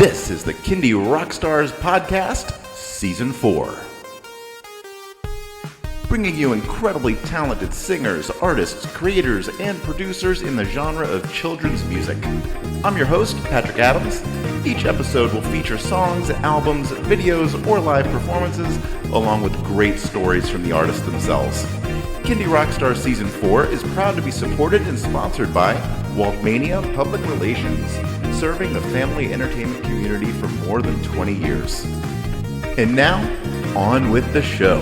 This is the Kindy Rockstars Podcast, Season 4. Bringing you incredibly talented singers, artists, creators, and producers in the genre of children's music. I'm your host, Patrick Adams. Each episode will feature songs, albums, videos, or live performances, along with great stories from the artists themselves. Kindy Rockstars Season 4 is proud to be supported and sponsored by Waltmania Public Relations, serving the family entertainment community for more than 20 years. And now, on with the show.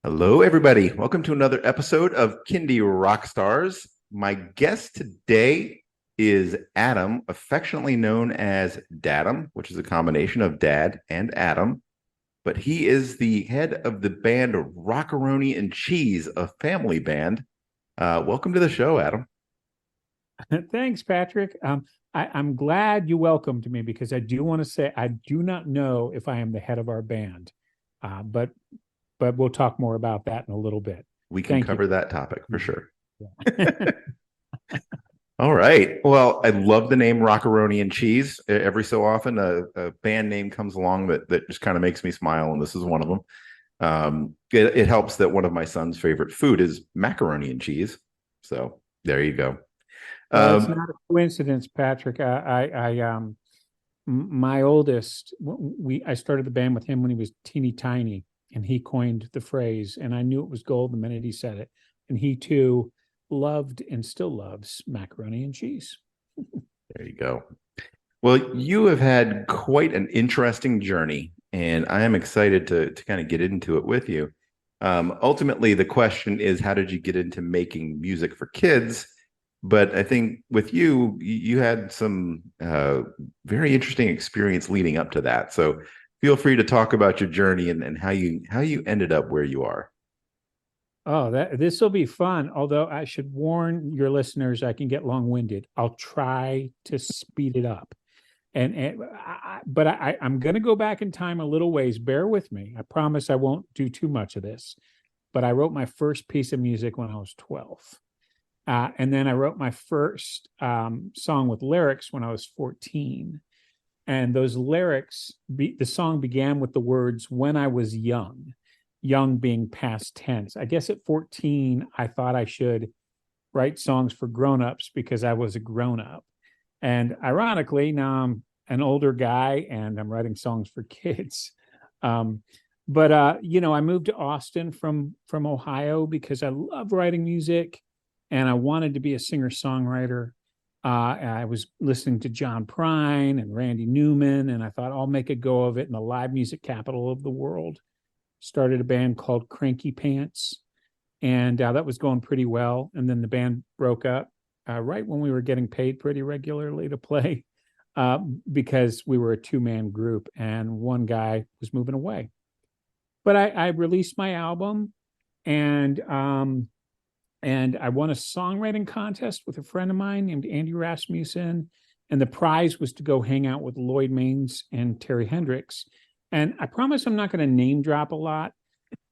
Hello, everybody. Welcome to another episode of Kindy Rockstars. My guest today is Adam, affectionately known as DAdam, which is a combination of Dad and Adam. But he is the head of the band Rockaroni and Cheese, a family band. Welcome to the show, Adam. Thanks, Patrick. I'm glad you welcomed me because I do want to say I do not know if I am the head of our band, but we'll talk more about that in a little bit. We can cover that topic for sure. Yeah. All right. Well, I love the name Rockaroni and Cheese. Every so often, a band name comes along that just kind of makes me smile, and this is one of them. It helps that one of my son's favorite food is macaroni and cheese. So there you go. It's not a coincidence, Patrick. My oldest, I started the band with him when he was teeny tiny, and he coined the phrase, and I knew it was gold the minute he said it. And he too loved and still loves macaroni and cheese. There you go. Well, you have had quite an interesting journey, and I am excited to kind of get into it with you. Ultimately, the question is, how did you get into making music for kids? But I think with you, you had some very interesting experience leading up to that. So feel free to talk about your journey and how you ended up where you are. Oh, this will be fun. Although I should warn your listeners, I can get long-winded. I'll try to speed it up. But I'm going to go back in time a little ways. Bear with me. I promise I won't do too much of this. But I wrote my first piece of music when I was 12. And then I wrote my first song with lyrics when I was 14. And those lyrics, the song began with the words, "When I was young," young being past tense. I guess at 14, I thought I should write songs for grownups because I was a grown-up. And ironically, now I'm an older guy and I'm writing songs for kids. I moved to Austin from Ohio because I love writing music and I wanted to be a singer-songwriter. I was listening to John Prine and Randy Newman, and I thought I'll make a go of it in the live music capital of the world. Started a band called Cranky Pants, and that was going pretty well. And then the band broke up right when we were getting paid pretty regularly to play because we were a two-man group and one guy was moving away. But I released my album, and I won a songwriting contest with a friend of mine named Andy Rasmussen. And the prize was to go hang out with Lloyd Maines and Terry Hendricks. And I promise I'm not going to name drop a lot,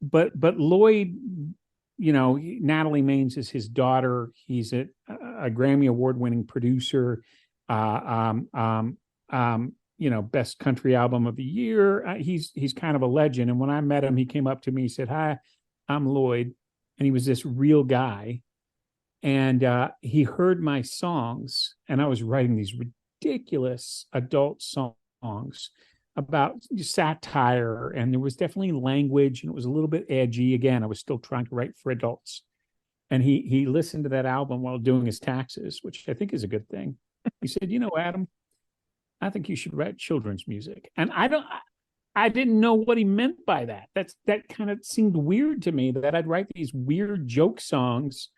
but Lloyd, Natalie Maines is his daughter. He's a Grammy Award-winning producer, best country album of the year. He's kind of a legend. And when I met him, he came up to me, he said, "Hi, I'm Lloyd." And he was this real guy. And he heard my songs, and I was writing these ridiculous adult songs about satire, and there was definitely language, and it was a little bit edgy. Again, I was still trying to write for adults. And he listened to that album while doing his taxes, which I think is a good thing. He said, "Adam, I think you should write children's music." And I didn't know what he meant by that. That kind of seemed weird to me, that I'd write these weird joke songs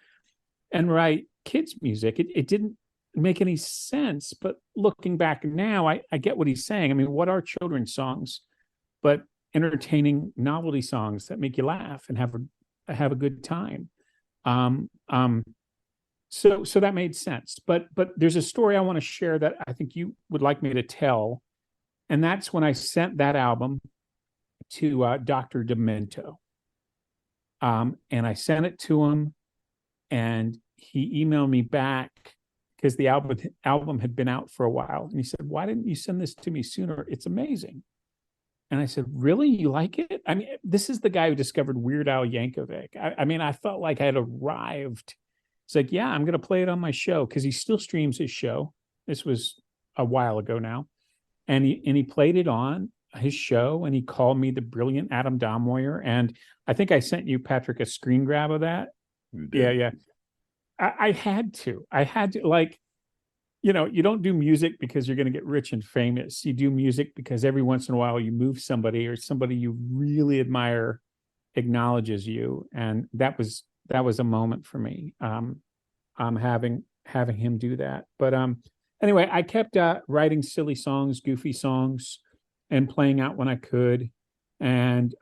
and write kids' music. It didn't make any sense. But looking back now, I get what he's saying. I mean, what are children's songs but entertaining novelty songs that make you laugh and have a good time? So that made sense. But there's a story I want to share that I think you would like me to tell And that's when I sent that album to Dr. Demento. And I sent it to him, and he emailed me back because the album had been out for a while. And he said, "Why didn't you send this to me sooner? It's amazing." And I said, "Really? You like it?" I mean, this is the guy who discovered Weird Al Yankovic. I mean, I felt like I had arrived. It's like, yeah, I'm going to play it on my show, because he still streams his show. This was a while ago now. And he played it on his show, and he called me the brilliant Adam Donmoyer. And I think I sent you, Patrick, a screen grab of that. Yeah. I had to, like, you don't do music because you're going to get rich and famous. You do music because every once in a while you move somebody, or somebody you really admire acknowledges you. And that was a moment for me. Having him do that. But anyway, I kept writing silly songs, goofy songs, and playing out when I could. And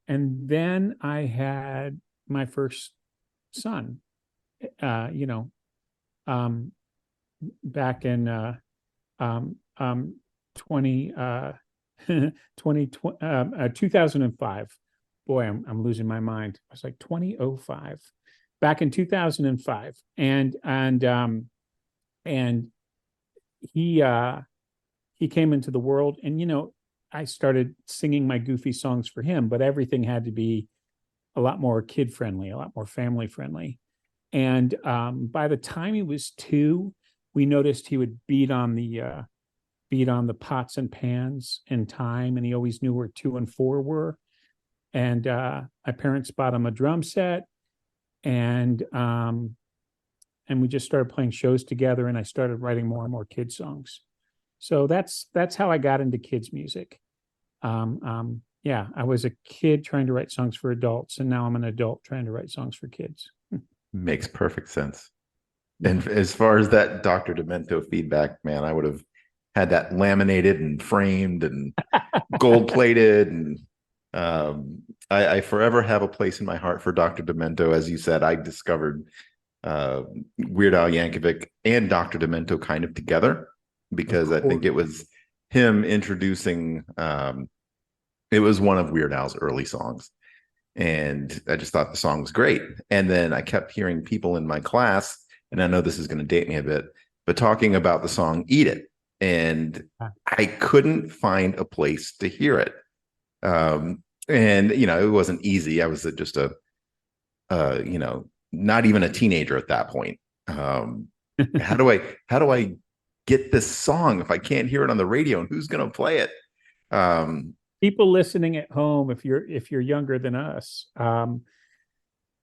then I had my first son, back in 2005. Boy, I'm losing my mind. I was like 2005, back in 2005. And he came into the world, and I started singing my goofy songs for him, but everything had to be a lot more kid friendly, a lot more family friendly. And by the time he was 2, we noticed he would beat on the pots and pans in time, and he always knew where 2 and 4 were. And my parents bought him a drum set, and we just started playing shows together, and I started writing more and more kids songs. So that's how I got into kids music. Yeah, I was a kid trying to write songs for adults, and now I'm an adult trying to write songs for kids. Makes perfect sense. And as far as that Dr. Demento feedback, man, I would have had that laminated and framed and gold plated. And I forever have a place in my heart for Dr. Demento. As you said, I discovered Weird Al Yankovic and Dr. Demento kind of together, because I think it was him introducing, it was one of Weird Al's early songs. And I just thought the song was great. And then I kept hearing people in my class, and I know this is going to date me a bit, but talking about the song Eat It. And I couldn't find a place to hear it. And, it wasn't easy. I was just not even a teenager at that point. How do I get this song if I can't hear it on the radio, and who's going to play it? People listening at home, if you're younger than us,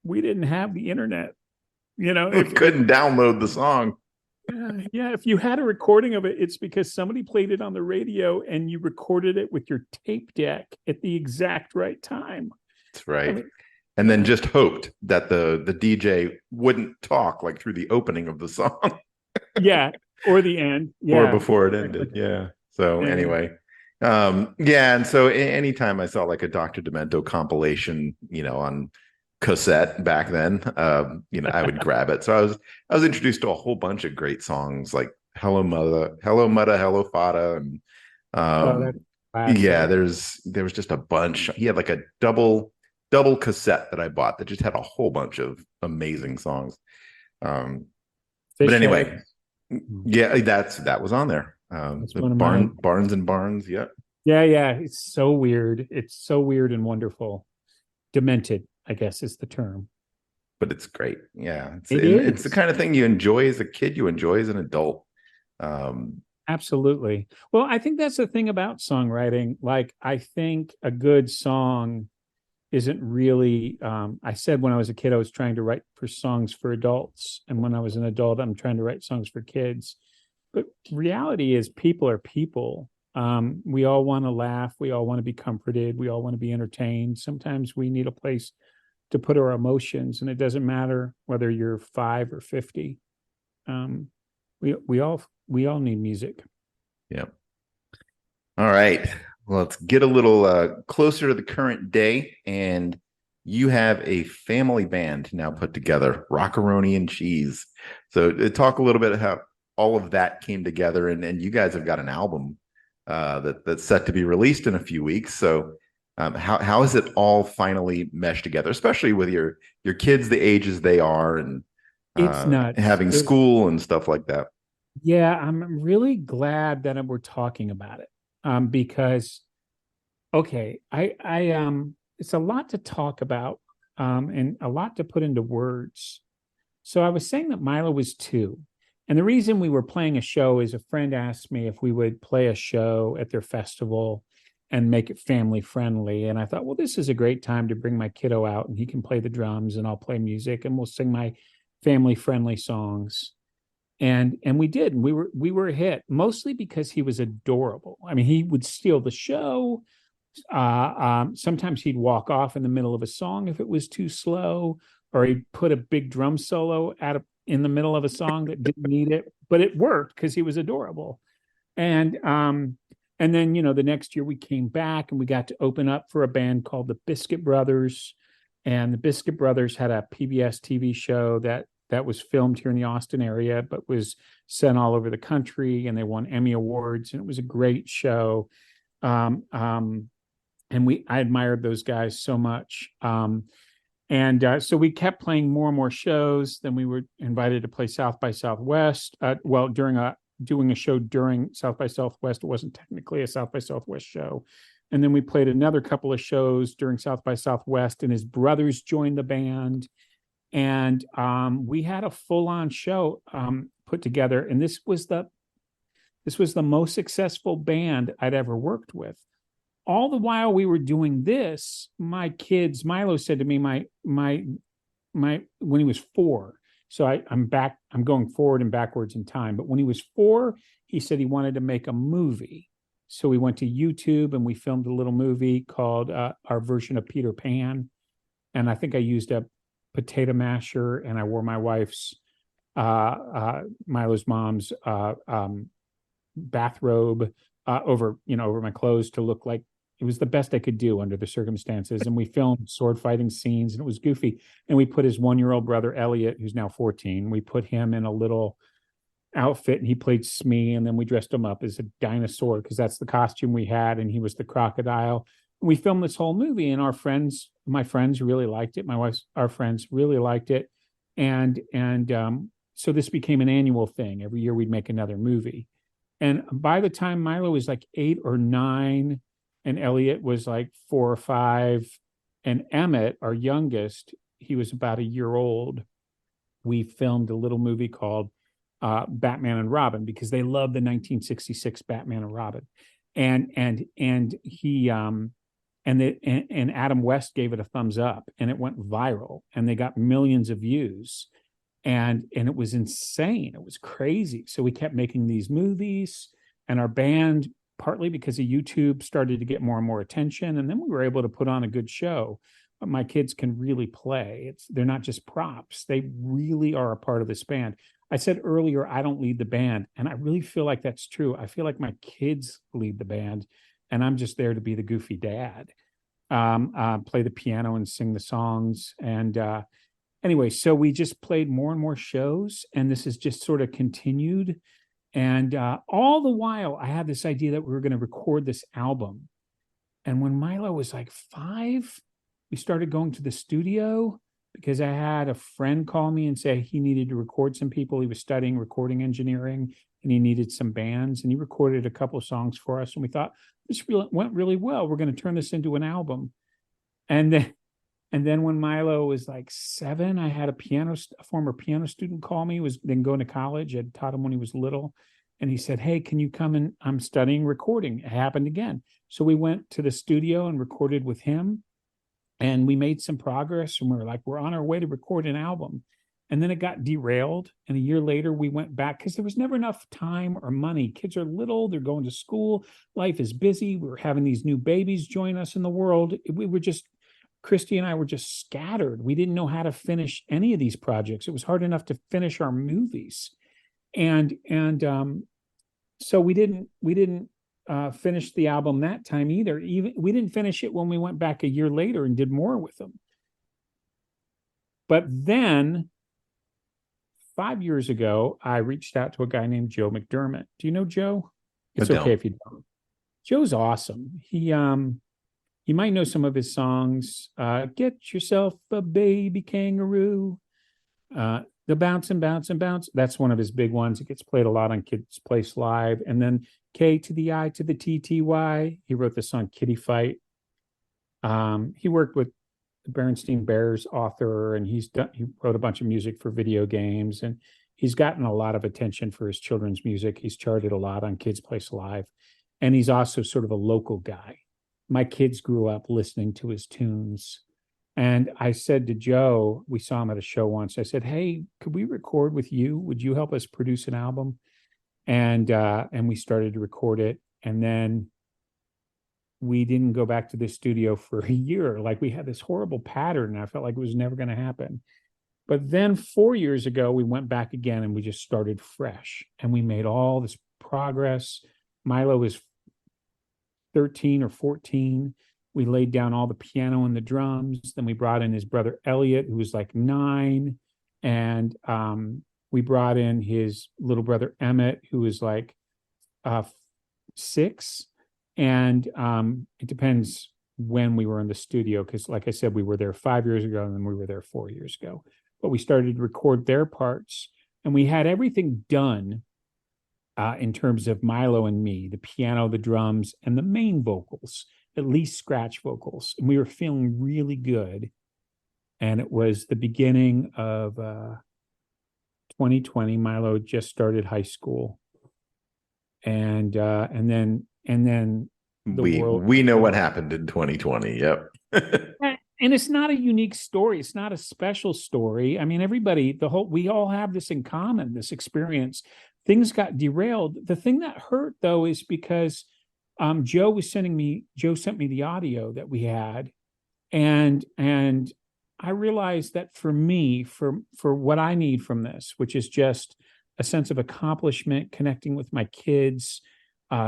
we didn't have the internet. We couldn't download the song. Yeah, if you had a recording of it, it's because somebody played it on the radio and you recorded it with your tape deck at the exact right time. That's right. And then just hoped that the DJ wouldn't talk like through the opening of the song. Yeah, or the end. Yeah. Or before it ended. Yeah. So anyway. And so anytime I saw like a Dr. Demento compilation, on cassette back then, I would grab it. So I was introduced to a whole bunch of great songs like Hello Mother, Hello Fada, and there was just a bunch. He had like a double cassette that I bought that just had a whole bunch of amazing songs. But anyway, yeah, that was on there. Barnes and Barnes, yeah. It's so weird. It's so weird and wonderful. Demented, I guess, is the term. But it's great. Yeah, it's the kind of thing you enjoy as a kid, you enjoy as an adult. Absolutely. Well, I think that's the thing about songwriting. Like, I think a good song isn't really, I said when I was a kid I was trying to write for songs for adults, and when I was an adult I'm trying to write songs for kids. But reality is, people are people. We all want to laugh. We all want to be comforted. We all want to be entertained. Sometimes we need a place to put our emotions, and it doesn't matter whether you're 5 or 50. We all need music. Yeah. All right. Well, let's get a little closer to the current day, and you have a family band now put together, Rockaroni and Cheese. So talk a little bit how all of that came together, and you guys have got an album that's set to be released in a few weeks. So how is it all finally meshed together, especially with your kids the ages they are, and It's nuts. having school and stuff like that? Yeah, I'm really glad that we're talking about it. Because okay, it's a lot to talk about, and a lot to put into words. So I was saying that Milo was 2. And the reason we were playing a show is a friend asked me if we would play a show at their festival and make it family friendly. And I thought, well, this is a great time to bring my kiddo out and he can play the drums and I'll play music and we'll sing my family friendly songs. And we did. And we were a hit, mostly because he was adorable. I mean, he would steal the show. Sometimes he'd walk off in the middle of a song if it was too slow, or he'd put a big drum solo in the middle of a song that didn't need it, but it worked because he was adorable. And then the next year we came back and we got to open up for a band called the Biscuit Brothers, and the Biscuit Brothers had a PBS TV show that was filmed here in the Austin area, but was sent all over the country, and they won Emmy Awards, and it was a great show. And I admired those guys so much. So we kept playing more and more shows. Then we were invited to play South by Southwest. Doing a show during South by Southwest. It wasn't technically a South by Southwest show. And then we played another couple of shows during South by Southwest, and his brothers joined the band. And we had a full-on show put together. And this was the most successful band I'd ever worked with. All the while we were doing this, Milo said to me, when he was 4. So I'm going forward and backwards in time. But when he was 4, he said he wanted to make a movie. So we went to YouTube and we filmed a little movie called our version of Peter Pan. And I think I used a potato masher and I wore my wife's, Milo's mom's bathrobe over my clothes to look like it was the best I could do under the circumstances. And we filmed sword fighting scenes and it was goofy. And we put his 1-year-old brother, Elliot, who's now 14, we put him in a little outfit and he played Smee. And then we dressed him up as a dinosaur because that's the costume we had. And he was the crocodile. And we filmed this whole movie and my friends really liked it. Our friends really liked it. And so this became an annual thing. Every year we'd make another movie. And by the time Milo was like 8 or 9, and Elliot was like 4 or 5, and Emmet, our youngest, he was about a year old, we filmed a little movie called Batman and Robin, because they loved the 1966 Batman and Robin. And Adam West gave it a thumbs up, and it went viral, and they got millions of views. And it was insane. It was crazy. So we kept making these movies, and our band, partly because of YouTube, started to get more and more attention. And then we were able to put on a good show. But my kids can really play. They're not just props. They really are a part of this band. I said earlier, I don't lead the band. And I really feel like that's true. I feel like my kids lead the band, and I'm just there to be the goofy dad, play the piano and sing the songs. And anyway, so we just played more and more shows, and this has just sort of continued. And all the while, I had this idea that we were going to record this album. And when Milo was like 5, we started going to the studio because I had a friend call me and say he needed to record some people. He was studying recording engineering and he needed some bands. And he recorded a couple of songs for us. And we thought, this went really well. We're going to turn this into an album. And then when Milo was like 7, I had a former piano student call me. He was then going to college. I'd taught him when he was little. And he said, hey, can you come in? I'm studying recording. It happened again. So we went to the studio and recorded with him. And we made some progress. And we were like, we're on our way to record an album. And then it got derailed. And a year later, we went back because there was never enough time or money. Kids are little. They're going to school. Life is busy. We were having these new babies join us in the world. Christy and I were just scattered. We didn't know how to finish any of these projects. It was hard enough to finish our movies. And so we didn't finish the album that time either. Even we didn't finish it when we went back a year later and did more with them. But then 5 years ago, I reached out to a guy named Joe McDermott. Do you know Joe? It's okay if you don't. Joe's awesome. You might know some of his songs. Get yourself a baby kangaroo. The bounce and bounce and bounce. That's one of his big ones. It gets played a lot on Kids Place Live. And then K to the I to the TTY. He wrote the song Kitty Fight. He worked with the Berenstain Bears author, and he wrote a bunch of music for video games, and he's gotten a lot of attention for his children's music. He's charted a lot on Kids Place Live, and he's also sort of a local guy. My kids grew up listening to his tunes. And I said to Joe, we saw him at a show once. I said, "Hey, could we record with you? Would you help us produce an album?" And we started to record it. And then we didn't go back to the studio for a year. Like, we had this horrible pattern, and I felt like it was never going to happen. But then 4 years ago, we went back again, and we just started fresh. And we made all this progress. Milo was 13 or 14. We laid down all the piano and the drums. Then we brought in his brother Elliot, who was like 9. And we brought in his little brother Emmet, who was like 6. And it depends when we were in the studio, because like I said, we were there 5 years ago, and then we were there 4 years ago. But we started to record their parts, and we had everything done in terms of Milo and me, the piano, the drums, and the main vocals, at least scratch vocals. And we were feeling really good. And it was the beginning of 2020. Milo just started high school. And then the world. We know what happened in 2020. Yep. And it's not a unique story. It's not a special story. I mean, we all have this in common, this experience. Things got derailed. The thing that hurt, though, is because Joe sent me the audio that we had. And I realized that for me, for what I need from this, which is just a sense of accomplishment, connecting with my kids,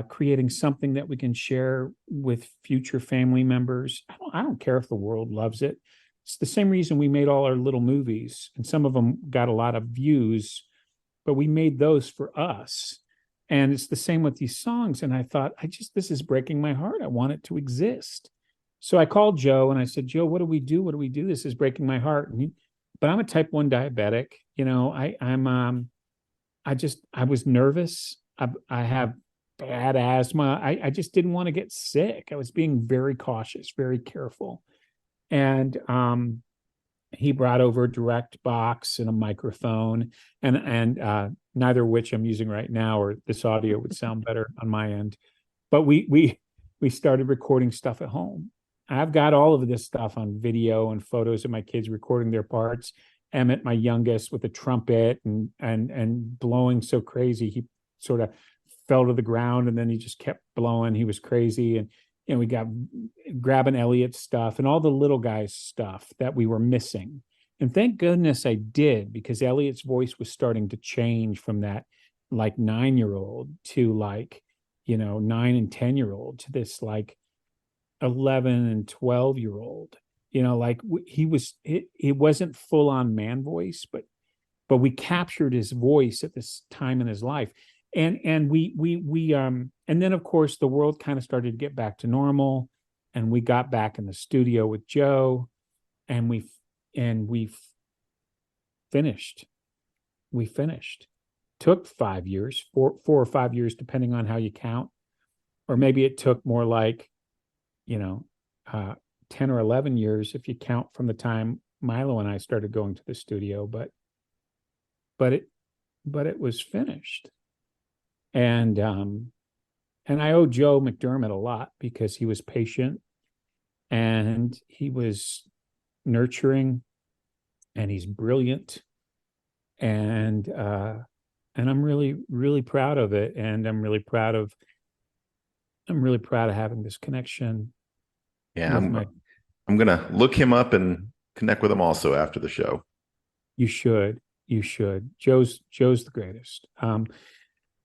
creating something that we can share with future family members. I don't care if the world loves it. It's the same reason we made all our little movies, and some of them got a lot of views, but we made those for us. And it's the same with these songs. And I thought, this is breaking my heart. I want it to exist. So I called Joe and I said, "Joe, what do we do? What do we do? This is breaking my heart." But I'm a type 1 diabetic. I was nervous. I have bad asthma. I just didn't want to get sick. I was being very cautious, very careful. And he brought over a direct box and a microphone, and neither of which I'm using right now, or this audio would sound better on my end. But we started recording stuff at home. I've got all of this stuff on video and photos of my kids recording their parts. Emmet, my youngest, with a trumpet and blowing so crazy, he sort of fell to the ground, and then he just kept blowing. He was crazy. And we got grabbing Elliot's stuff and all the little guys' stuff that we were missing. And thank goodness I did, because Elliot's voice was starting to change from that like 9-year-old to 9 and 10-year-old to this like 11 and 12-year-old. He wasn't full on man voice, but we captured his voice at this time in his life. And then of course the world kind of started to get back to normal, and we got back in the studio with Joe, and we finished. We finished. Took 5 years, 4 or 5 years, depending on how you count, or maybe it took more like 10 or 11 years if you count from the time Milo and I started going to the studio. But it was finished. And I owe Joe McDermott a lot, because he was patient and he was nurturing, and he's brilliant. And I'm really, really proud of it. And I'm really proud of having this connection. Yeah, I'm gonna look him up and connect with him also after the show. You should. Joe's the greatest.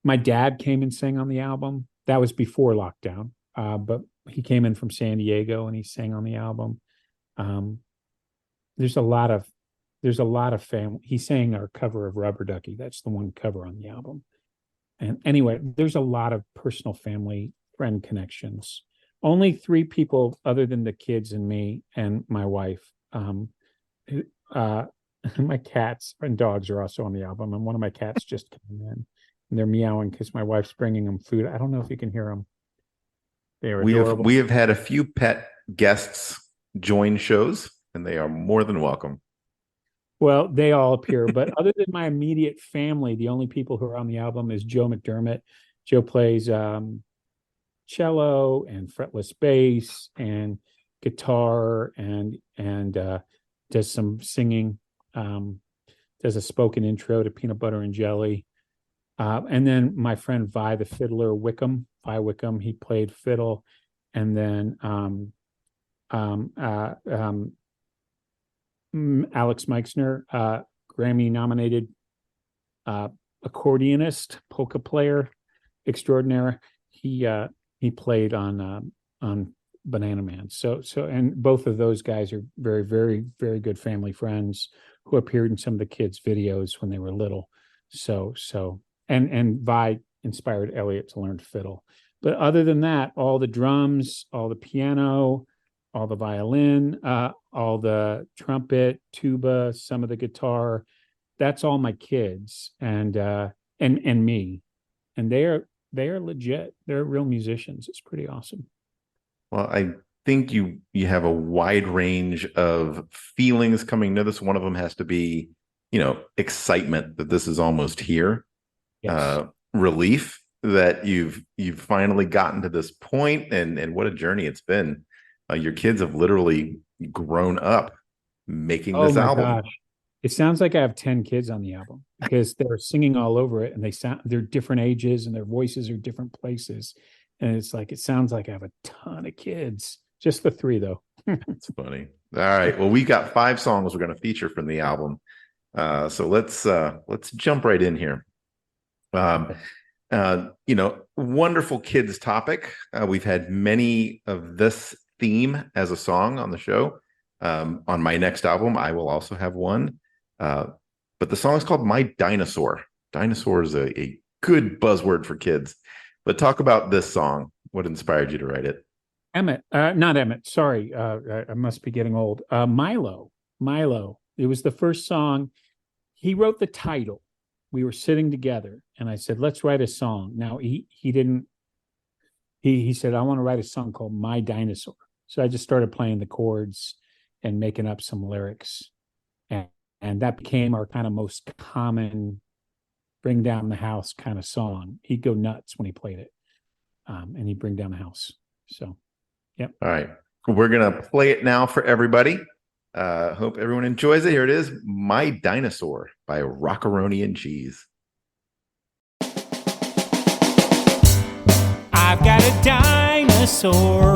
My dad came and sang on the album. That was before lockdown, but he came in from San Diego and he sang on the album. There's a lot of family. He sang our cover of Rubber Ducky. That's the one cover on the album. And anyway, there's a lot of personal family friend connections. Only 3 people other than the kids and me and my wife. My cats and dogs are also on the album, and one of my cats just came in, and they're meowing because my wife's bringing them food. I don't know if you can hear them. They are adorable. We have had a few pet guests join shows, and they are more than welcome. Well, they all appear, but other than my immediate family, the only people who are on the album is Joe McDermott. Joe plays cello and fretless bass and guitar and does some singing. Does a spoken intro to Peanut Butter and Jelly. And then my friend Vi, the fiddler, Vi Wickham, he played fiddle. And then Alex Meixner, Grammy-nominated accordionist, polka player extraordinaire. He played on Banana Man. So and both of those guys are very, very, very good family friends who appeared in some of the kids' videos when they were little. So and Vi inspired Elliot to learn fiddle. But other than that, all the drums, all the piano, all the violin, all the trumpet, tuba, some of the guitar, that's all my kids and me. And they are legit. They're real musicians. It's pretty awesome. Well, I think you have a wide range of feelings coming to this. One of them has to be, excitement that this is almost here. Yes. Relief that you've finally gotten to this point, and what a journey it's been. Your kids have literally grown up making this album. Oh my gosh. It sounds like I have 10 kids on the album because they're singing all over it, and they're different ages and their voices are different places. And it sounds like I have a ton of kids. Just the 3 though. It's funny. All right. Well, we've got 5 songs we're going to feature from the album. So let's jump right in here. Wonderful kids topic. We've had many of this theme as a song on the show. On my next album, I will also have one. But the song is called My Dinosaur. Dinosaur is a good buzzword for kids. But talk about this song. What inspired you to write it? Emmet, not Emmet. Sorry, I must be getting old. Milo. It was the first song. He wrote the title. We were sitting together, and I said, "Let's write a song." Now he didn't. He said, "I want to write a song called My Dinosaur." So I just started playing the chords and making up some lyrics, and that became our kind of most common bring down the house kind of song. He'd go nuts when he played it, and he'd bring down the house. So, yep. All right. We're going to play it now for everybody. Hope everyone enjoys it. Here it is, My Dinosaur by Rockaroni and Cheese. I've got a dinosaur,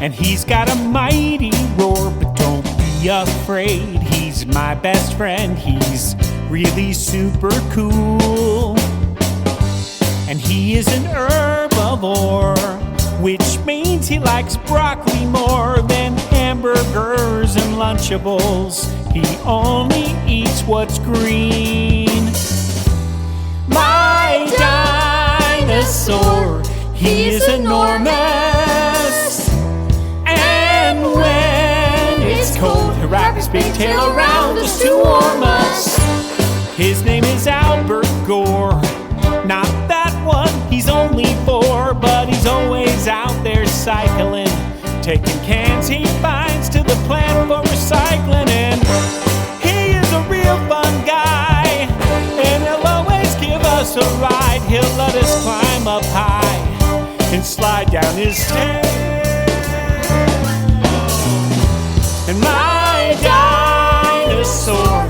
and he's got a mighty roar, but don't be afraid, he's my best friend. He's really super cool, and he is an herbivore, which means he likes broccoli more than hamburgers and Lunchables. He only eats what's green. My dinosaur, he is enormous, and when it's cold, he'll wrap his big tail around us to warm us. His name is Albert Gore, not that one, he's only 4, but he's always out there cycling, taking cans he finds to the plant for recycling. And he is a real fun guy, and he'll always give us a ride. He'll let us climb up high and slide down his stairs. And my dinosaur,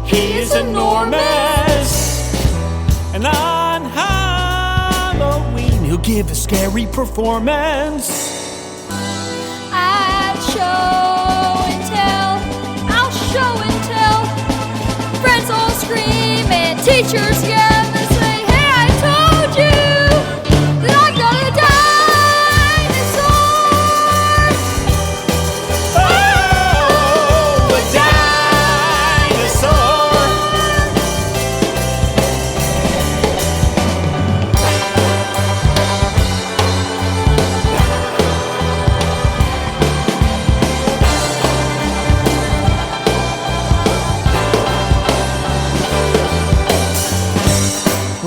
he is enormous, and on Halloween he'll give a scary performance. I'll show and tell, friends all scream and teachers yell and say, "Hey, I told you that I got a dinosaur!" Oh, a dinosaur!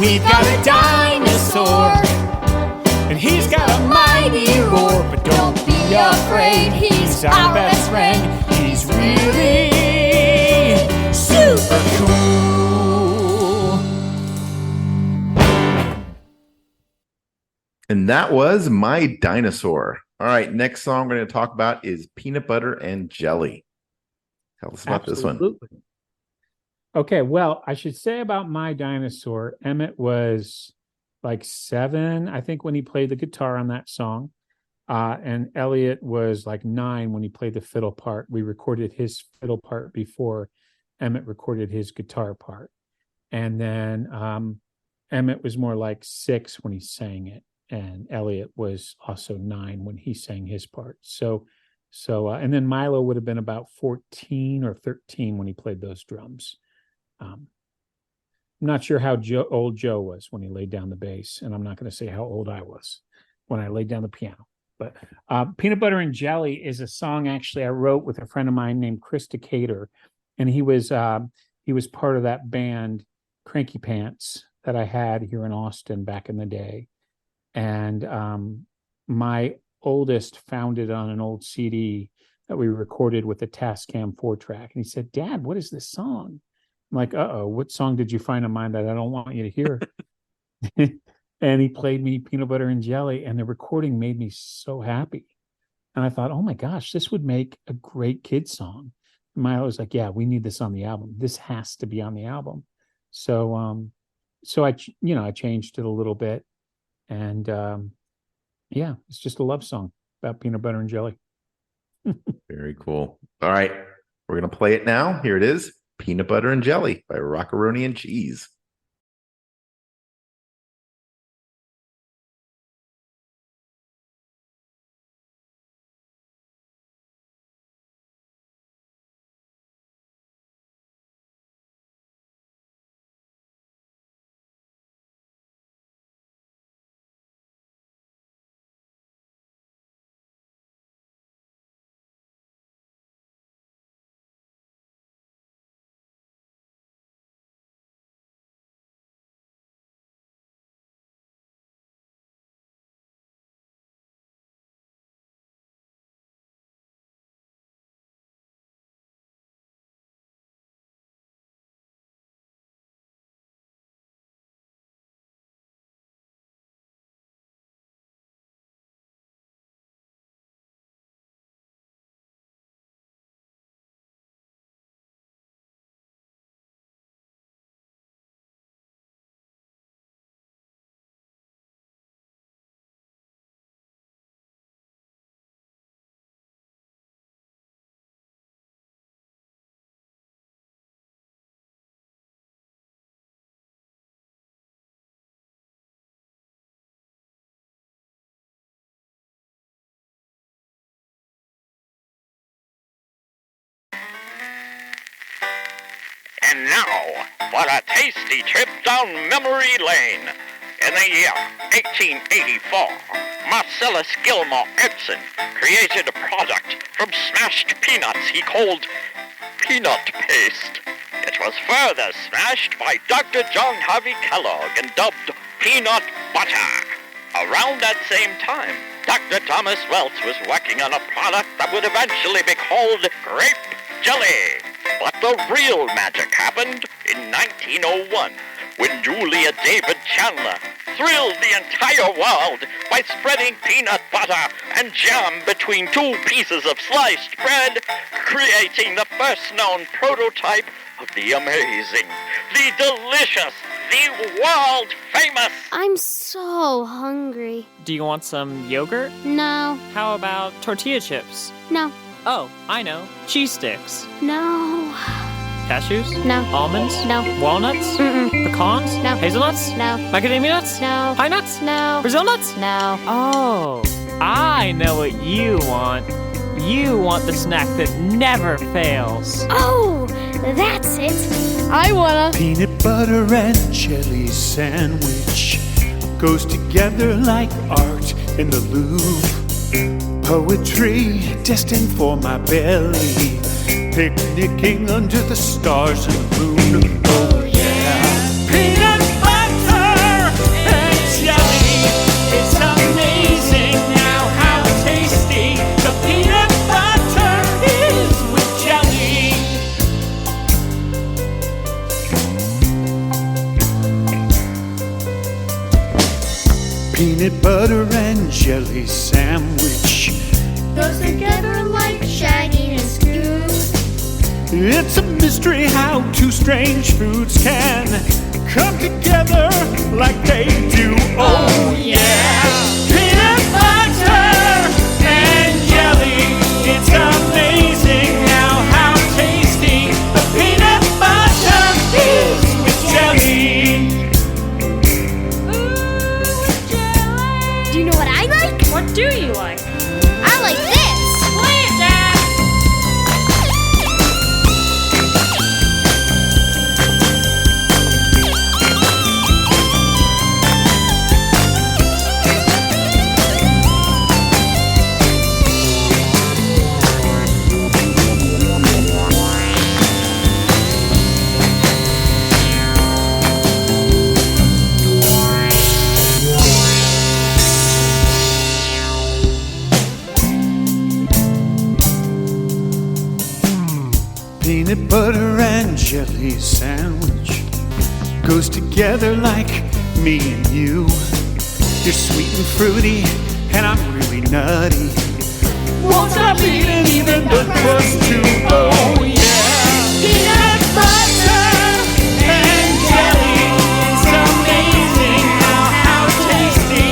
We've got a dinosaur, and he's got a mighty roar. But don't be afraid, he's our best friend. He's really super cool. And that was My Dinosaur. All right, next song we're going to talk about is Peanut Butter and Jelly. Tell us about this one. Okay, well, I should say about My Dinosaur, Emmet was like 7, I think, when he played the guitar on that song. And Elliot was like 9 when he played the fiddle part. We recorded his fiddle part before Emmet recorded his guitar part. And then Emmet was more like 6 when he sang it. And Elliot was also 9 when he sang his part. So, and then Milo would have been about 14 or 13 when he played those drums. I'm not sure how old Joe was when he laid down the bass, and I'm not going to say how old I was when I laid down the piano. But Peanut Butter and Jelly is a song actually I wrote with a friend of mine named Chris Decatur, and he was part of that band Cranky Pants that I had here in Austin back in the day. And my oldest found it on an old CD that we recorded with a Tascam 4-track, and he said, "Dad, what is this song?" I'm like, what song did you find of mine that I don't want you to hear? And he played me Peanut Butter and Jelly, and the recording made me so happy. And I thought, oh my gosh, this would make a great kid song. And Milo was like, yeah, we need this on the album. This has to be on the album. So I changed it a little bit. And yeah, it's just a love song about peanut butter and jelly. Very cool. All right, we're going to play it now. Here it is. Peanut Butter and Jelly by Rockaroni and Cheese. And now, for a tasty trip down memory lane. In the year 1884, Marcellus Gilmore Edson created a product from smashed peanuts he called peanut paste. It was further smashed by Dr. John Harvey Kellogg and dubbed peanut butter. Around that same time, Dr. Thomas Welch was working on a product that would eventually be called grape jelly. But the real magic happened in 1901 when Julia David Chandler thrilled the entire world by spreading peanut butter and jam between 2 pieces of sliced bread, creating the first known prototype of the amazing, the delicious, the world famous. I'm so hungry. Do you want some yogurt? No. How about tortilla chips? No. Oh, I know. Cheese sticks. No. Cashews? No. Almonds? No. Walnuts? Mm-mm. Pecans? No. Hazelnuts? No. Macadamia nuts? No. Pine nuts? No. Brazil nuts? No. Oh, I know what you want. You want the snack that never fails. Oh, that's it. I want a Peanut butter and jelly sandwich goes together like art in the Louvre. Poetry destined for my belly, picnicking under the stars and moon. Oh yeah, peanut butter and jelly sandwich. Goes together like Shaggy and Scoob. It's a mystery how two strange foods can come together like they do. Oh yeah! Peanut butter and jelly. It's amazing now how tasty the peanut butter is with jelly. Do you know what I like? What do you like? I like this. Play it, Dad. Peanut butter and jelly sandwich goes together like me and you. You're sweet and fruity, and I'm really nutty. Won't stop eating even the crust too. Oh yeah! Peanut butter and jelly. It's amazing how tasty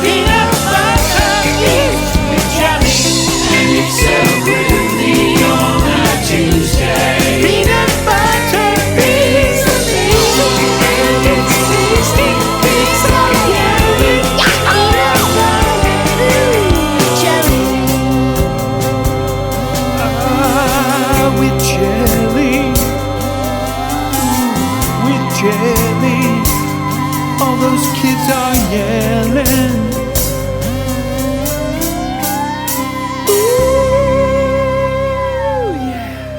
peanut butter is with jelly. And it's every on a Tuesday. Peanut butter is amazing, and it's tasty. It's organic. Peanut butter, Jelly. with jelly, with jelly. All those kids are yelling. Ooh, yeah.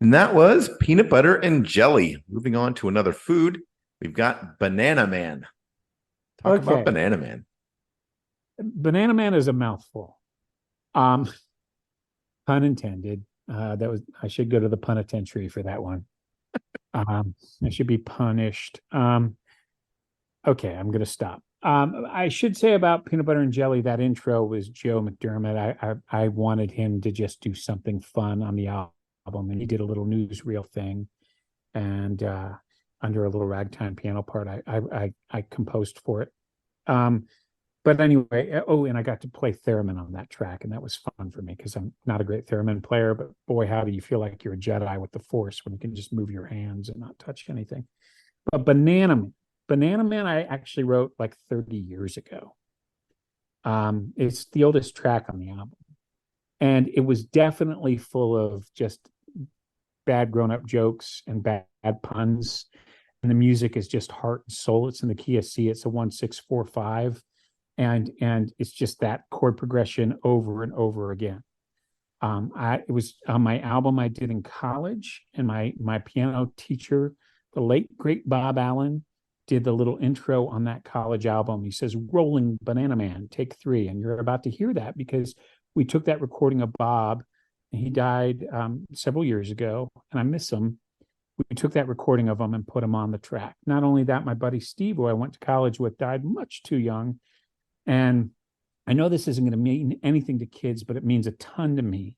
And that was peanut butter and jelly. Moving on to another food, we've got Banana Man. Talk about Okay. Banana Man. Banana Man is a mouthful. Pun intended. I should go to the penitentiary for that one. I should be punished. Okay, I'm gonna stop. I should say about peanut butter and jelly, that intro was Joe McDermott. I wanted him to just do something fun on the album, and he did a little newsreel thing, and under a little ragtime piano part, I composed for it. But anyway, and I got to play theremin on that track, and that was fun for me because I'm not a great theremin player, but boy, how do you feel like you're a Jedi with the Force when you can just move your hands and not touch anything. But Banana Man, I actually wrote like 30 years ago. It's the oldest track on the album, and it was definitely full of just bad grown-up jokes and bad puns, and the music is just heart and soul. It's in the key of C. It's a 1-6-4-5. And it's just that chord progression over and over again. It was on my album I did in college, and my piano teacher, the late great Bob Allen, did the little intro on that college album. He says, "Rolling Banana Man, take 3," and you're about to hear that because we took that recording of Bob, and he died several years ago, and I miss him. We took that recording of him and put him on the track. Not only that, my buddy Steve, who I went to college with, died much too young. And I know this isn't going to mean anything to kids, but it means a ton to me.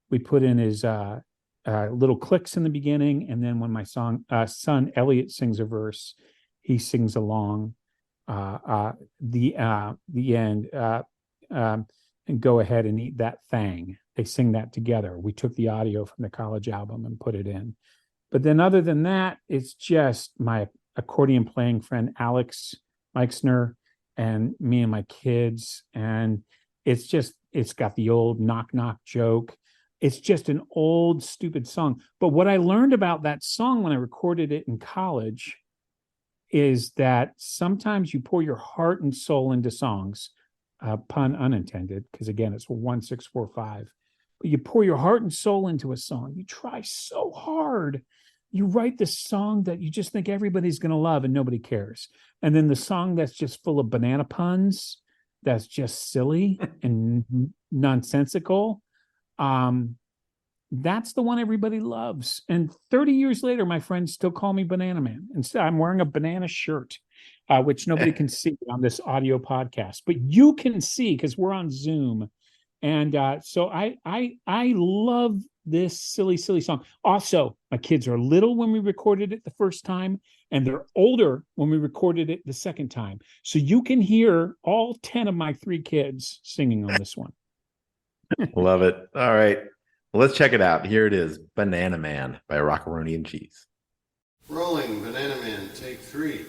We put in his little clicks in the beginning, and then when my son Elliot sings a verse, he sings along the end. And go ahead and eat that thing. They sing that together. We took the audio from the college album and put it in. But then, other than that, it's just my accordion playing friend Alex Meixner and me and my kids, and it's got the old knock knock joke. It's just an old stupid song. But what I learned about that song when I recorded it in college is that sometimes you pour your heart and soul into songs, pun unintended, because again, it's 1-6-4-5. But you pour your heart and soul into a song. You try so hard. You write this song that you just think everybody's going to love and nobody cares. And then the song that's just full of banana puns, that's just silly and nonsensical. that's the one everybody loves. And 30 years later, my friends still call me Banana Man. Instead, I'm wearing a banana shirt, which nobody can see on this audio podcast, but you can see because we're on Zoom. And so I love this silly song. Also, my kids are little when we recorded it the first time, and they're older when we recorded it the second time. So you can hear all 10 of my 3 kids singing on this one. Love it. All right. Well, let's check it out. Here it is, Banana Man by Rockaroni and Cheese. Rolling, Banana Man, take 3.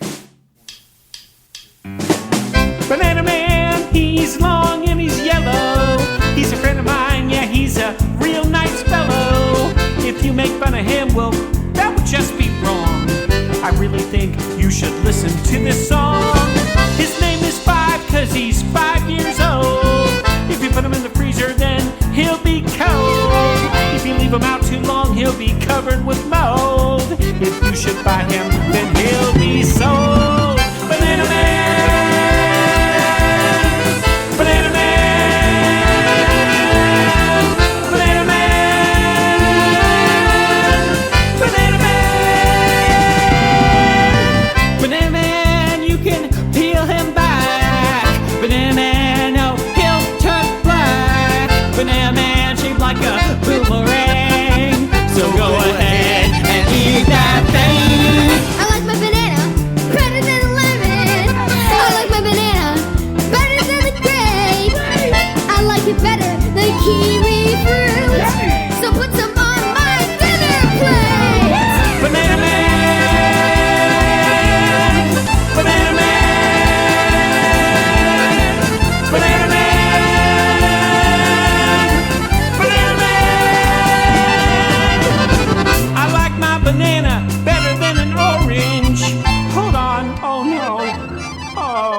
Banana Man, he's long and he's yellow. He's a friend of mine, yeah, he's a real nice fellow. If you make fun of him, well, that would just be wrong. I really think you should listen to this song. His name is 5 'cause he's 5 years old. If you put him in the freezer, then he'll be cold. If you leave him out too long, he'll be covered with mold. If you should buy him, then he'll be sold. Banana Man, Banana Man, Banana Man, Banana Man. Banana Man, you can peel him back. Banana Man, oh, he'll turn black. Banana Man shaped like a boomerang. So go ahead and eat that thing. I like my banana better than a lemon. I like my banana better than a grape. I like it better than kiwi fruit. So put some on my dinner plate. Banana Man, Banana Man, Banana Man, Banana Man. I like my banana better than an orange. Hold on, oh no, oh,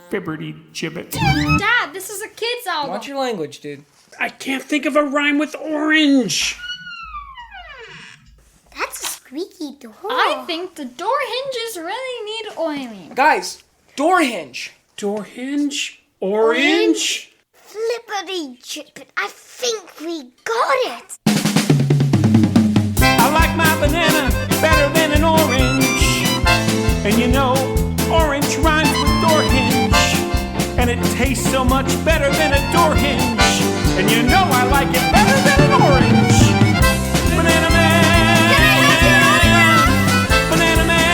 fibberty gibbet. Dad, this is a kid's album. Watch your language, dude. I can't think of a rhyme with orange. That's a squeaky door. I think the door hinges really need oiling. Guys, door hinge. Door hinge? Orange? Flippity jippity. I think we got it. I like my banana better than an orange. And you know, orange rhymes with door hinge. And it tastes so much better than a door hinge. And you know I like it better than an orange. Banana Man, Banana Man,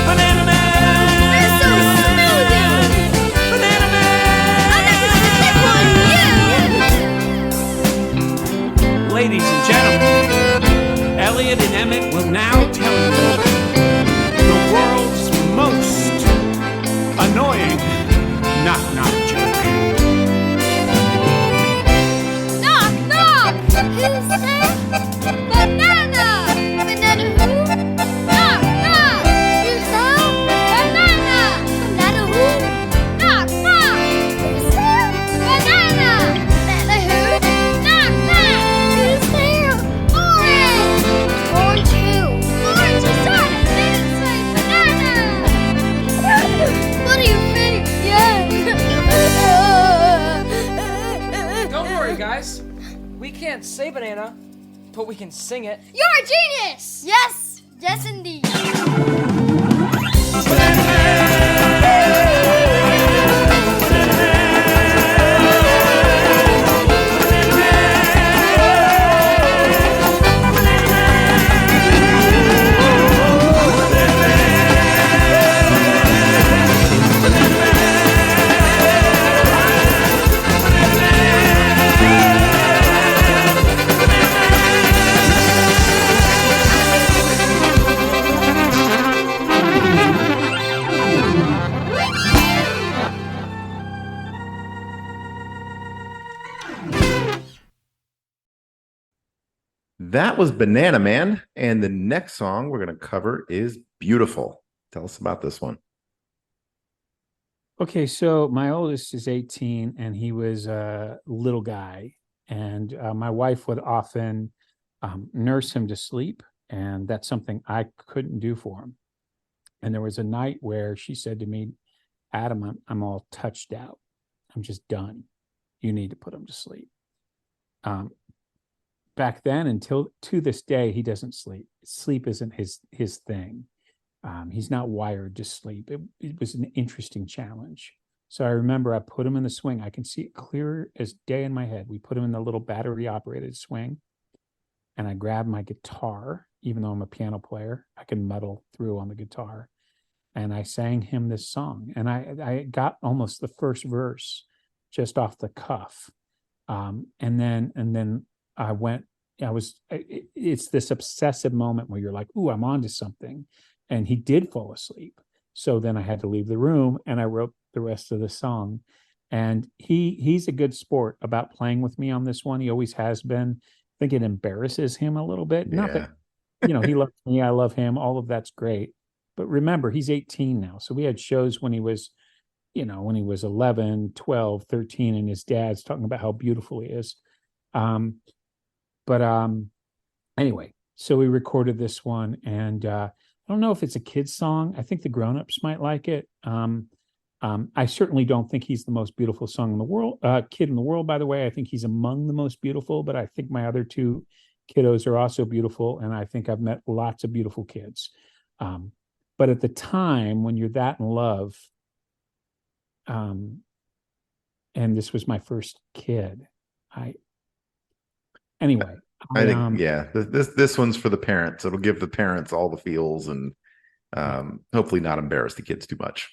Banana Man, Banana Man. Ladies and gentlemen, Elliot and Emmet will now tell you the world's most annoying knock-knock joke. Knock, knock! Who's there? Banana! Banana who? Knock, knock! Who's there? Banana! Banana who? Knock, knock! Who's there? Banana! Banana who? Knock, knock! Who's there? Orange! Orange who? Orange is on it! Didn't say banana! What do you think? Don't worry, guys. We can't say banana, but we can sing it. You're a genius! Yes! Yes, indeed. That was Banana Man, and the next song we're going to cover is Beautiful. Tell us about this one. Okay, so my oldest is 18, and he was a little guy, and my wife would often nurse him to sleep, and that's something I couldn't do for him. And there was a night where she said to me, "Adam, I'm all touched out. I'm just done." You need to put him to sleep. Back then, until to this day, he doesn't sleep. Sleep isn't his thing. He's not wired to sleep. It was an interesting challenge. So I remember I put him in the swing. I can see it clear as day in my head. We put him in the little battery operated swing, and I grabbed my guitar. Even though I'm a piano player, I can muddle through on the guitar, and I sang him this song. And I got almost the first verse just off the cuff, and then I went. It's this obsessive moment where you're like, "Ooh, I'm onto something," and he did fall asleep. So then I had to leave the room, and I wrote the rest of the song. And he's a good sport about playing with me on this one. He always has been. I think it embarrasses him a little bit. Not that, he loves me, I love him. All of that's great. But remember, he's 18 now. So we had shows when he was, when he was 11, 12, 13, and his dad's talking about how beautiful he is. Anyway, so we recorded this one, and I don't know if it's a kid's song. I think the grown-ups might like it. I certainly don't think he's the most beautiful song in the world, kid in the world, by the way. I think he's among the most beautiful, but I think my other two kiddos are also beautiful, and I think I've met lots of beautiful kids. But at the time, when you're that in love, and this was my first kid, I think this one's for the parents. It'll give the parents all the feels, and hopefully not embarrass the kids too much.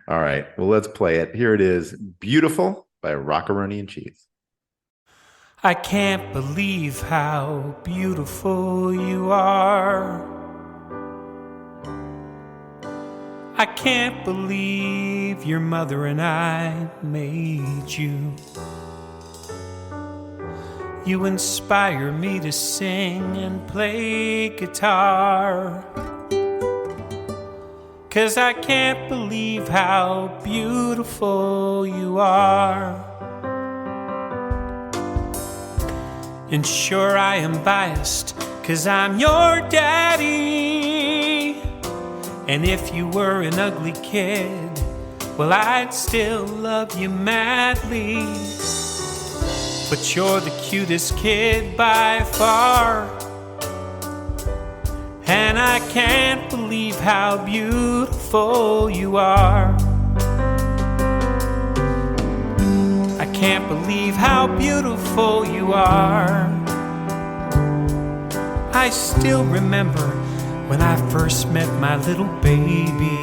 All right, well, let's play it. Here it is, Beautiful by Rockaroni and Cheese. I can't believe how beautiful you are. I can't believe your mother and I made you. You inspire me to sing and play guitar. 'Cause I can't believe how beautiful you are. And sure, I am biased, 'cause I'm your daddy. And if you were an ugly kid, well, I'd still love you madly. But you're the cutest kid by far. And I can't believe how beautiful you are. I can't believe how beautiful you are. I still remember when I first met my little baby,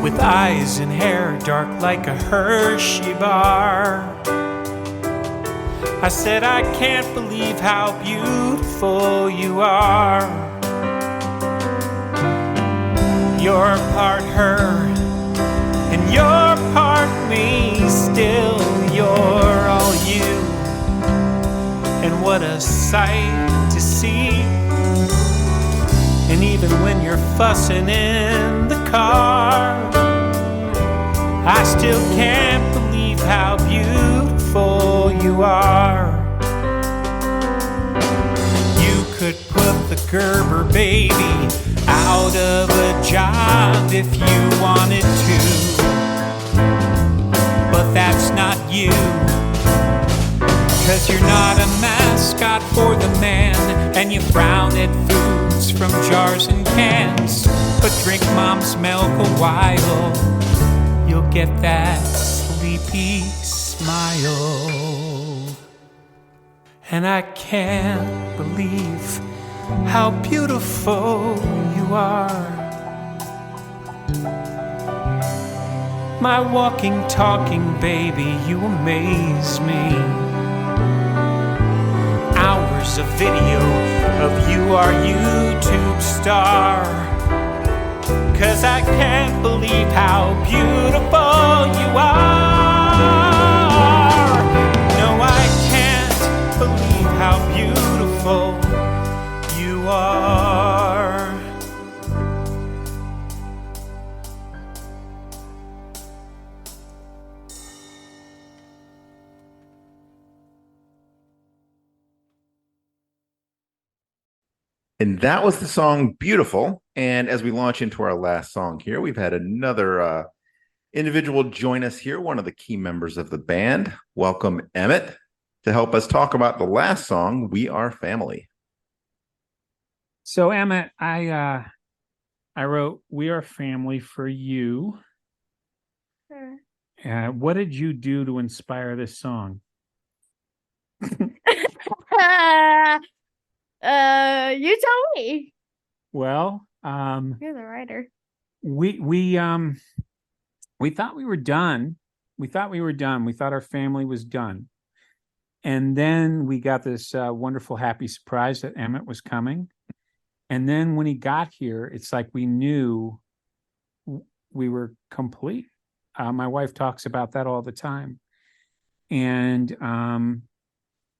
with eyes and hair dark like a Hershey bar. I said, I can't believe how beautiful you are. You're part her, and you're part me. Still, you're all you. And what a sight to see. And even when you're fussing in the car, I still can't believe how beautiful you are. You could put the Gerber baby out of a job if you wanted to, but that's not you. 'Cause you're not a mascot for the man, and you frown at foods from jars and cans. But drink mom's milk a while, you'll get that sleepy smile. And I can't believe how beautiful you are. My walking, talking baby, you amaze me. Hours of video of you, our YouTube star. 'Cause I can't believe how beautiful you are. No, I can't believe how beautiful you are. And that was the song Beautiful. And as we launch into our last song here, we've had another individual join us here, one of the key members of the band. Welcome, Emmet, to help us talk about the last song, We Are Family. So, Emmet, I wrote We Are Family for you. What did you do to inspire this song? You tell me. Well, You're the writer. we thought we were done. We thought our family was done. And then we got this wonderful, happy surprise that Emmet was coming. And then when he got here, it's like we knew we were complete. My wife talks about that all the time. And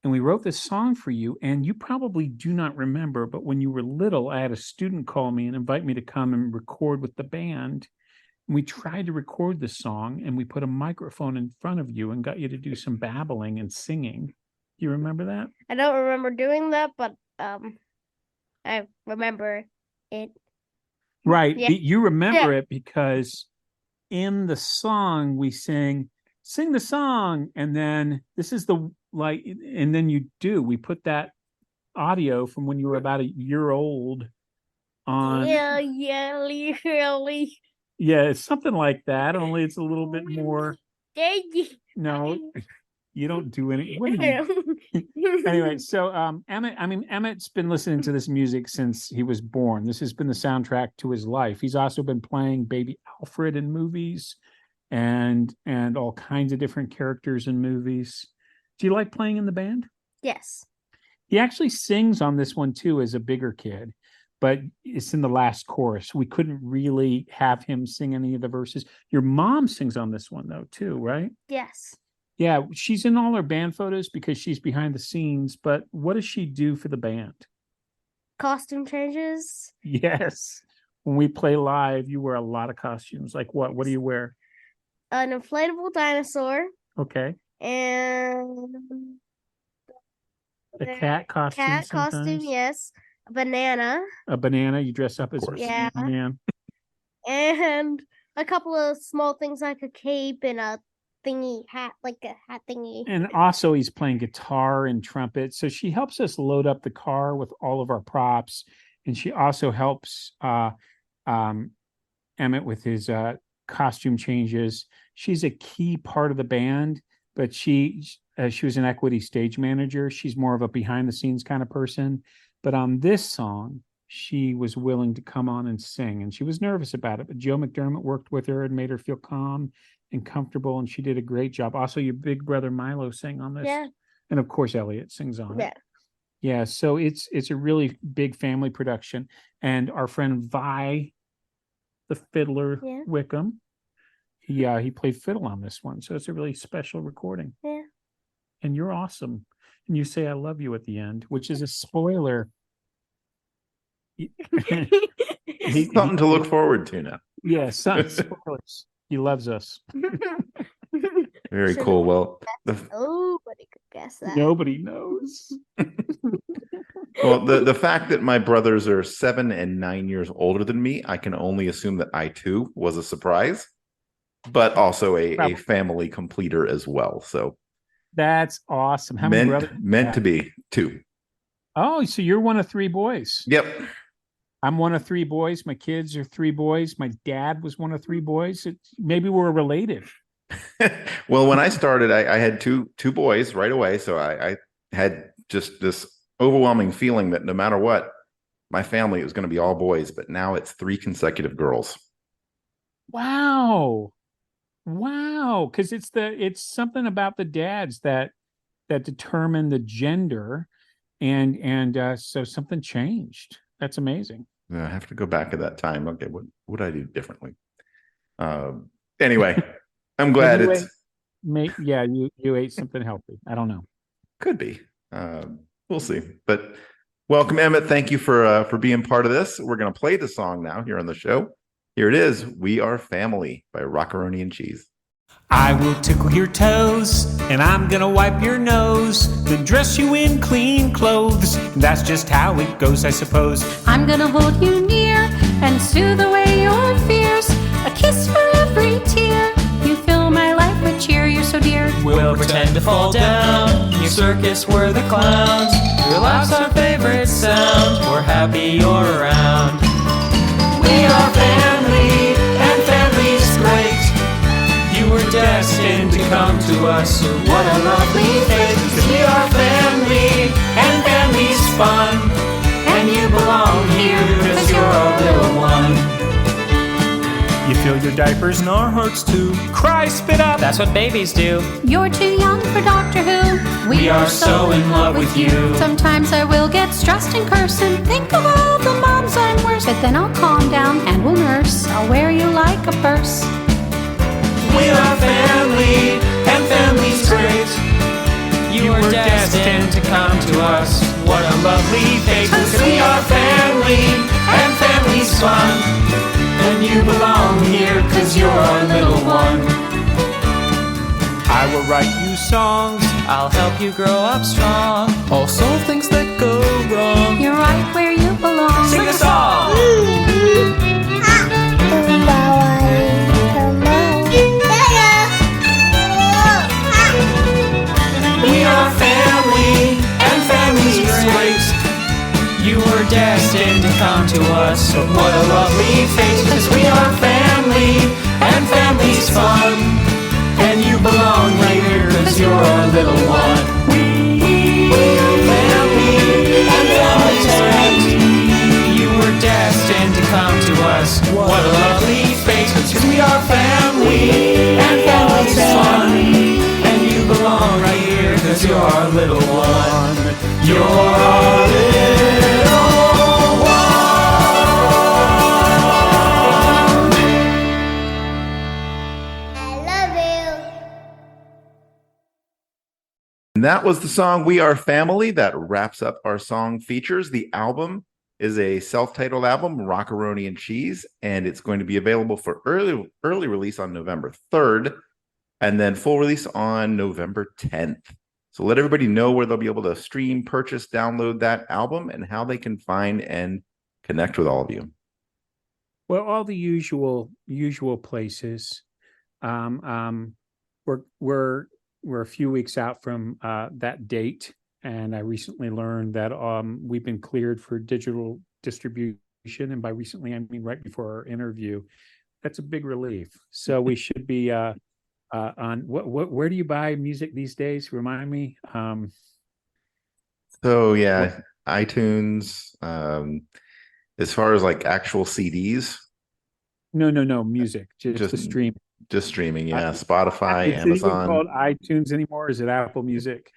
we wrote this song for you. And you probably do not remember, but when you were little, I had a student call me and invite me to come and record with the band. We tried to record the song, and we put a microphone in front of you and got you to do some babbling and singing. Do you remember that? I don't remember doing that, but I remember it. Right. Yeah. You remember it because in the song we sing the song, and then this is and then we put that audio from when you were about a year old on. Yeah, it's something like that, only it's a little bit more. No, you don't do any. What do you... Anyway, so Emmet's been listening to this music since he was born. This has been the soundtrack to his life. He's also been playing Baby Alfred in movies and all kinds of different characters in movies. Do you like playing in the band? Yes. He actually sings on this one too as a bigger kid, but it's in the last chorus. We couldn't really have him sing any of the verses. Your mom sings on this one though too, right? Yes. Yeah, she's in all our band photos because she's behind the scenes, but what does she do for the band? Costume changes. Yes. When we play live, you wear a lot of costumes. Like what? What do you wear? An inflatable dinosaur. Okay. And a cat costume. Cat sometimes. Costume, yes. A banana. A banana. You dress up as Yeah. a man. And a couple of small things like a cape and a thingy hat, like a hat thingy. And also he's playing guitar and trumpet. So she helps us load up the car with all of our props. And she also helps Emmet with his costume changes. She's a key part of the band, but she was an equity stage manager. She's more of a behind the scenes kind of person. But on this song, she was willing to come on and sing, and she was nervous about it. But Joe McDermott worked with her and made her feel calm and comfortable, and she did a great job. Also, your big brother Milo sang on this. Yeah. And of course, Elliot sings on Yeah. it. Yeah, so it's a really big family production. And our friend Vi, the fiddler, Wickham, he played fiddle on this one. So it's a really special recording. Yeah. And you're awesome. And you say I love you at the end, which is a spoiler. Something to look forward to now. Yeah, spoilers. He loves us. Very cool. Well, nobody could guess that. Nobody knows. Well, the fact that my brothers are 7 and 9 years older than me, I can only assume that I too was a surprise, but also a family completer as well. So that's awesome. How many brothers? Meant to be 2. Oh, so you're one of 3 boys. Yep. I'm one of 3 boys. My kids are 3 boys. My dad was one of 3 boys. Maybe we're related. Well, when I started, I had two boys right away. So I had just this overwhelming feeling that no matter what, my family was going to be all boys. But now it's 3 consecutive girls. Wow. Because it's something about the dads that determine the gender, and so something changed. That's amazing. I have to go back at that time. Okay, what would I do differently? Anyway, I'm glad you ate something healthy. I don't know. Could be. We'll see. But welcome, Emmet. Thank you for being part of this. We're going to play the song now here on the show. Here it is. We Are Family by Rockaroni and Cheese. I will tickle your toes, and I'm gonna wipe your nose, then dress you in clean clothes. That's just how it goes, I suppose. I'm gonna hold you near and soothe away your fears. A kiss for every tear. so dear. We'll pretend to fall down. Your circus, we're the clowns. Your laugh's our favorite sound. We're happy you're around. We are family, and family's great. You were destined to come to us. What a lovely fate. 'Cause we are family, and family's fun. And you belong here, 'cause you're our little one. You fill your diapers and our hearts too. Cry, spit up. That's what babies do. You're too young for Doctor Who. We are so in love with you. Sometimes I will get stressed and curse and think of all the moms I'm worse. But then I'll calm down and we'll nurse. I'll wear you like a purse. We are family, and family's great. You were destined to come to us. What a lovely fate. 'Cause we are family, and family's fun. And you belong here, 'cause you're our little one. I will write you songs. I'll help you grow up strong. Also things that go wrong. You're right where you belong. Sing a song. We are family, and family's great. You were destined to come to us. What a lovely fate. 'Cause we are family, and family's fun. And you belong right here, 'cause you're our little one. We are family, and family's great. You were destined to come to us. What a lovely fate. 'Cause we are family, and family's fun. And you belong right here, 'cause you're our little one. You're our little And that was the song We Are Family. That wraps up our song features. The album is a self-titled album, Rockaroni and Cheese, and it's going to be available for early release on November 3rd, and then full release on November 10th. So let everybody know where they'll be able to stream, purchase, download that album, and how they can find and connect with all of you. Well, all the usual places. We're a few weeks out from that date, and I recently learned that we've been cleared for digital distribution, and by recently I mean right before our interview. That's a big relief. So we should be on where do you buy music these days? Remind me. So yeah, iTunes. As far as like actual CDs. No, music. Just the stream. Just streaming, yeah. Spotify, Is Amazon. it even called iTunes anymore? Is it Apple Music?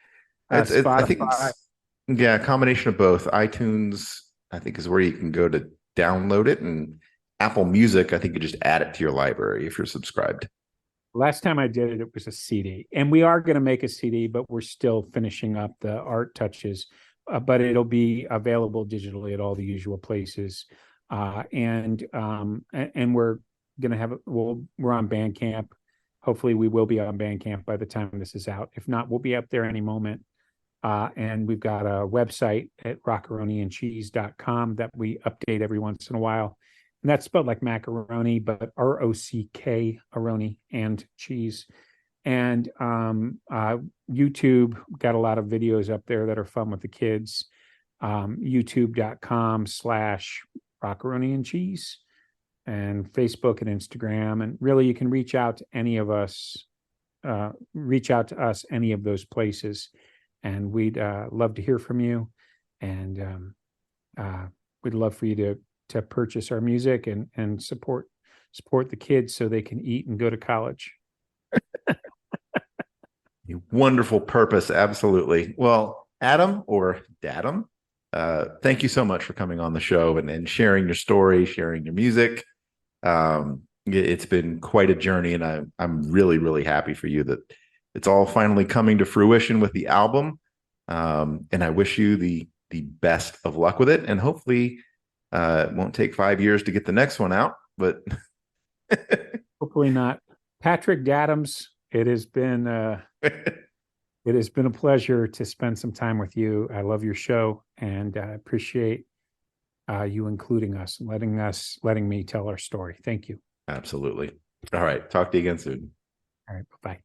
I think a combination of both. iTunes, I think, is where you can go to download it, and Apple Music, I think you just add it to your library if you're subscribed. Last time I did it, it was a CD, and we are going to make a CD, but we're still finishing up the art touches. But it'll be available digitally at all the usual places, and we're going to have we're on Bandcamp. Hopefully we will be on Bandcamp by the time this is out. If not, we'll be up there any moment. And we've got a website at rockaroniandcheese.com that we update every once in a while. And that's spelled like macaroni, but ROCK, Aroni and cheese. And YouTube, got a lot of videos up there that are fun with the kids. YouTube.com/Rockaroni and Cheese. And Facebook and Instagram. And really, you can reach out to any of us, any of those places. And we'd love to hear from you. And we'd love for you to purchase our music and support the kids so they can eat and go to college. Wonderful purpose. Absolutely. Well, Adam or DAdam, thank you so much for coming on the show and sharing your story, sharing your music. It's been quite a journey, and I'm really, really happy for you that it's all finally coming to fruition with the album. And I wish you the best of luck with it. And hopefully it won't take 5 years to get the next one out, but hopefully not. Patrick DAdams, it has been a pleasure to spend some time with you. I love your show, and I appreciate you including us and letting me tell our story. Thank you. Absolutely. All right. Talk to you again soon. All right. Bye-bye.